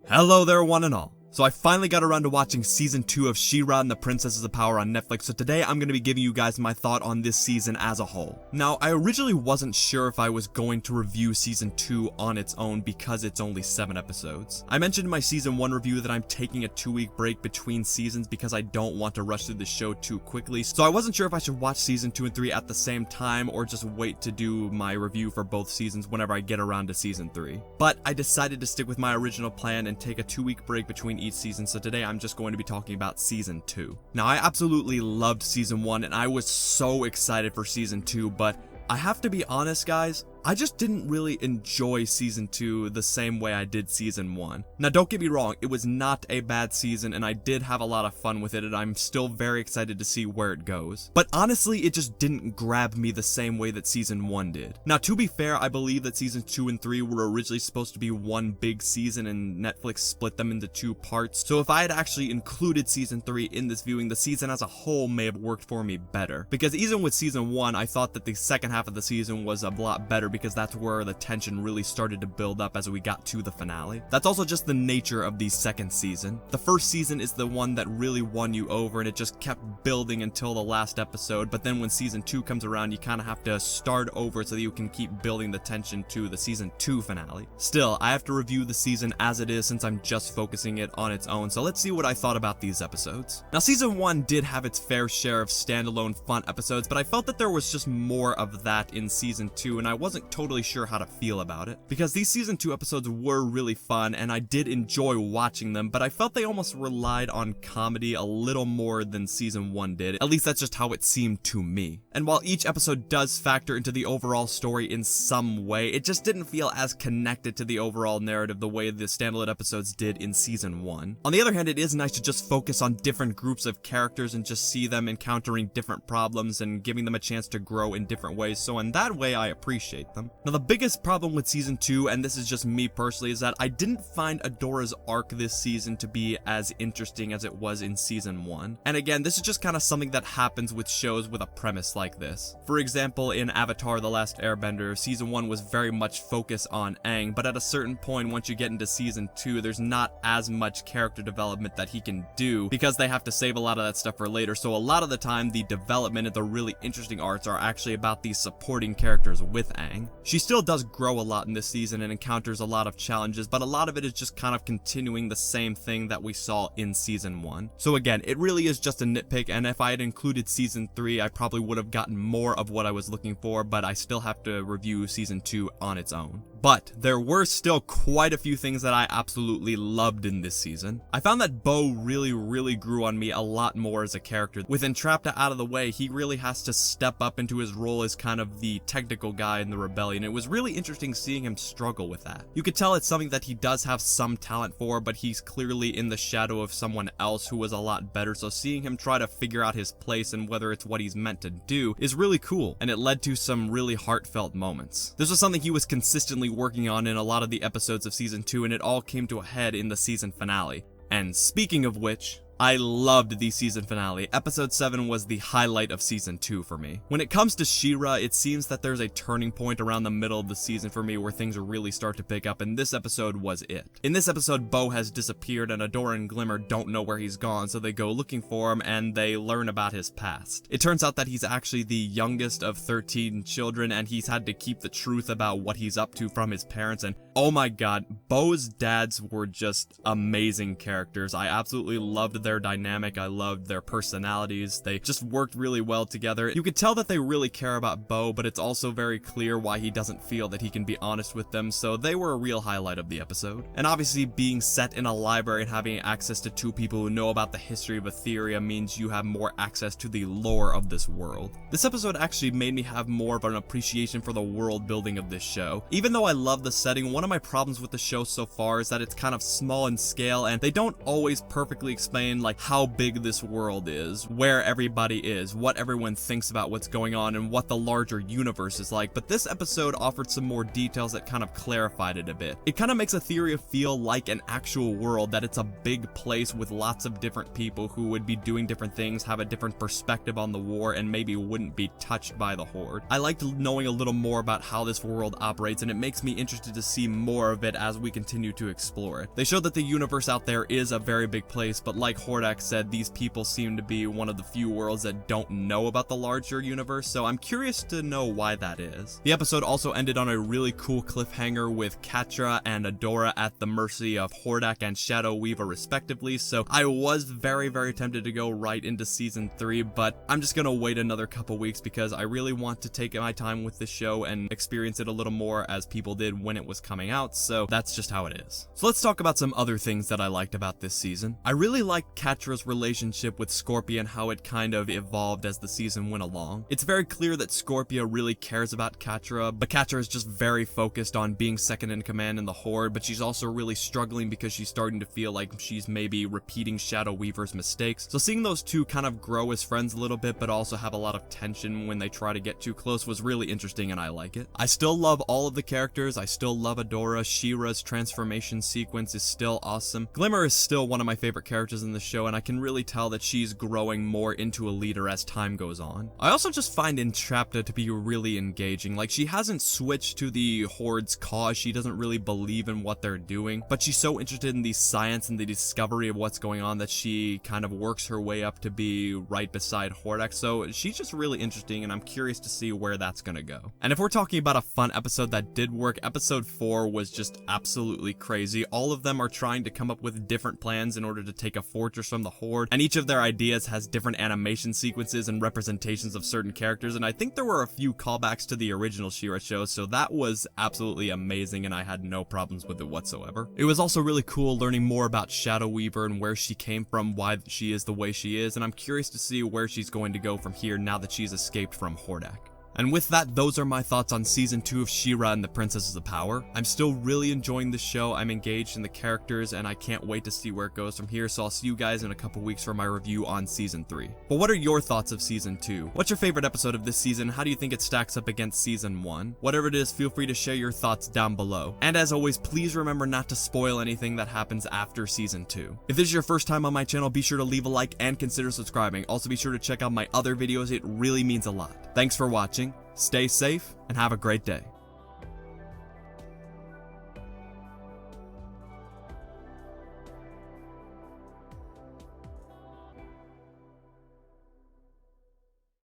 Hello there, one and all. So I finally got around to watching Season 2 of She-Ra and the Princesses of Power on Netflix, so today I'm going to be giving you guys my thought on this season as a whole. Now, I originally wasn't sure if I was going to review Season 2 on its own because it's only 7 episodes. I mentioned in my Season 1 review that I'm taking a 2-week break between seasons because I don't want to rush through the show too quickly, so I wasn't sure if I should watch Season 2 and 3 at the same time or just wait to do my review for both seasons whenever I get around to Season 3. But I decided to stick with my original plan and take a 2-week break between each season, so today I'm just going to be talking about Season 2. Now, I absolutely loved Season 1 and I was so excited for Season 2, but I have to be honest, guys, I just didn't really enjoy Season 2 the same way I did Season 1. Now, don't get me wrong, it was not a bad season and I did have a lot of fun with it and I'm still very excited to see where it goes. But honestly, it just didn't grab me the same way that Season 1 did. Now, to be fair, I believe that Season 2 and 3 were originally supposed to be one big season and Netflix split them into 2 parts. So if I had actually included Season 3 in this viewing, the season as a whole may have worked for me better. Because even with Season 1, I thought that the second half of the season was a lot better because that's where the tension really started to build up as we got to the finale. That's also just the nature of the second season. The first season is the one that really won you over and it just kept building until the last episode, but then when Season 2 comes around, you kind of have to start over so that you can keep building the tension to the Season 2 finale. Still, I have to review the season as it is since I'm just focusing it on its own, so let's see what I thought about these episodes. Now, Season 1 did have its fair share of standalone fun episodes, but I felt that there was just more of that in Season 2, and I wasn't totally sure how to feel about it. Because these Season 2 episodes were really fun, and I did enjoy watching them, but I felt they almost relied on comedy a little more than Season 1 did. At least that's just how it seemed to me. And while each episode does factor into the overall story in some way, it just didn't feel as connected to the overall narrative the way the standalone episodes did in Season 1. On the other hand, it is nice to just focus on different groups of characters and just see them encountering different problems and giving them a chance to grow in different ways, so in that way I appreciate them. Now, the biggest problem with Season 2, and this is just me personally, is that I didn't find Adora's arc this season to be as interesting as it was in Season 1. And again, this is just kind of something that happens with shows with a premise like this. For example, in Avatar: The Last Airbender, Season 1 was very much focused on Aang, but at a certain point, once you get into Season 2, there's not as much character development that he can do because they have to save a lot of that stuff for later, so a lot of the time, the development and the really interesting arcs are actually about these supporting characters with Aang. She still does grow a lot in this season and encounters a lot of challenges, but a lot of it is just kind of continuing the same thing that we saw in Season 1. So again, it really is just a nitpick, and if I had included Season 3, I probably would have gotten more of what I was looking for, but I still have to review Season 2 on its own. But there were still quite a few things that I absolutely loved in this season. I found that Bo really grew on me a lot more as a character. With Entrapta out of the way, he really has to step up into his role as kind of the technical guy in the rebellion. It was really interesting seeing him struggle with that. You could tell it's something that he does have some talent for, but he's clearly in the shadow of someone else who was a lot better, so seeing him try to figure out his place and whether it's what he's meant to do is really cool, and it led to some really heartfelt moments. This was something he was consistently working on in a lot of the episodes of Season 2, and it all came to a head in the season finale. And speaking of which, I loved the season finale. Episode 7 was the highlight of Season 2 for me. When it comes to She-Ra, it seems that there's a turning point around the middle of the season for me where things really start to pick up, and this episode was it. In this episode, Bo has disappeared and Adora and Glimmer don't know where he's gone, so they go looking for him and they learn about his past. It turns out that he's actually the youngest of 13 children and he's had to keep the truth about what he's up to from his parents, and oh my god, Bo's dads were just amazing characters. I absolutely loved their dynamic. I loved their personalities. They just worked really well together. You could tell that they really care about Bo, but it's also very clear why he doesn't feel that he can be honest with them, so they were a real highlight of the episode. And obviously, being set in a library and having access to 2 people who know about the history of Etheria means you have more access to the lore of this world. This episode actually made me have more of an appreciation for the world building of this show. Even though I love the setting, one of my problems with the show so far is that it's kind of small in scale and they don't always perfectly explain in like how big this world is, where everybody is, what everyone thinks about what's going on, and what the larger universe is like, but this episode offered some more details that kind of clarified it a bit. It kind of makes Etheria feel like an actual world, that it's a big place with lots of different people who would be doing different things, have a different perspective on the war, and maybe wouldn't be touched by the Horde. I liked knowing a little more about how this world operates, and it makes me interested to see more of it as we continue to explore it. They showed that the universe out there is a very big place, but like Hordak said, these people seem to be one of the few worlds that don't know about the larger universe, so I'm curious to know why that is. The episode also ended on a really cool cliffhanger with Catra and Adora at the mercy of Hordak and Shadow Weaver respectively, so I was very tempted to go right into season 3, but I'm just gonna wait another couple weeks because I really want to take my time with this show and experience it a little more as people did when it was coming out, so that's just how it is. So let's talk about some other things that I liked about this season. I really liked Catra's relationship with Scorpia and how it kind of evolved as the season went along. It's very clear that Scorpia really cares about Catra, but Catra is just very focused on being second in command in the Horde, but she's also really struggling because she's starting to feel like she's maybe repeating Shadow Weaver's mistakes. So seeing those two kind of grow as friends a little bit, but also have a lot of tension when they try to get too close was really interesting, and I like it. I still love all of the characters. I still love Adora. She-Ra's transformation sequence is still awesome. Glimmer is still one of my favorite characters in the show, and I can really tell that she's growing more into a leader as time goes on. I also just find Entrapta to be really engaging. Like, she hasn't switched to the Horde's cause. She doesn't really believe in what they're doing, but she's so interested in the science and the discovery of what's going on that she kind of works her way up to be right beside Hordak. So she's just really interesting, and I'm curious to see where that's gonna go. And if we're talking about a fun episode that did work, episode 4 was just absolutely crazy. All of them are trying to come up with different plans in order to take a fortress from the Horde, and each of their ideas has different animation sequences and representations of certain characters, and I think there were a few callbacks to the original She-Ra show, so that was absolutely amazing, and I had no problems with it whatsoever. It was also really cool learning more about Shadow Weaver and where she came from, why she is the way she is, and I'm curious to see where she's going to go from here now that she's escaped from Hordak. And with that, those are my thoughts on Season 2 of She-Ra and the Princesses of Power. I'm still really enjoying the show, I'm engaged in the characters, and I can't wait to see where it goes from here, so I'll see you guys in a couple weeks for my review on Season 3. But what are your thoughts of Season 2? What's your favorite episode of this season? How do you think it stacks up against Season 1? Whatever it is, feel free to share your thoughts down below. And as always, please remember not to spoil anything that happens after Season 2. If this is your first time on my channel, be sure to leave a like and consider subscribing. Also be sure to check out my other videos, it really means a lot. Thanks for watching. Stay safe, and have a great day.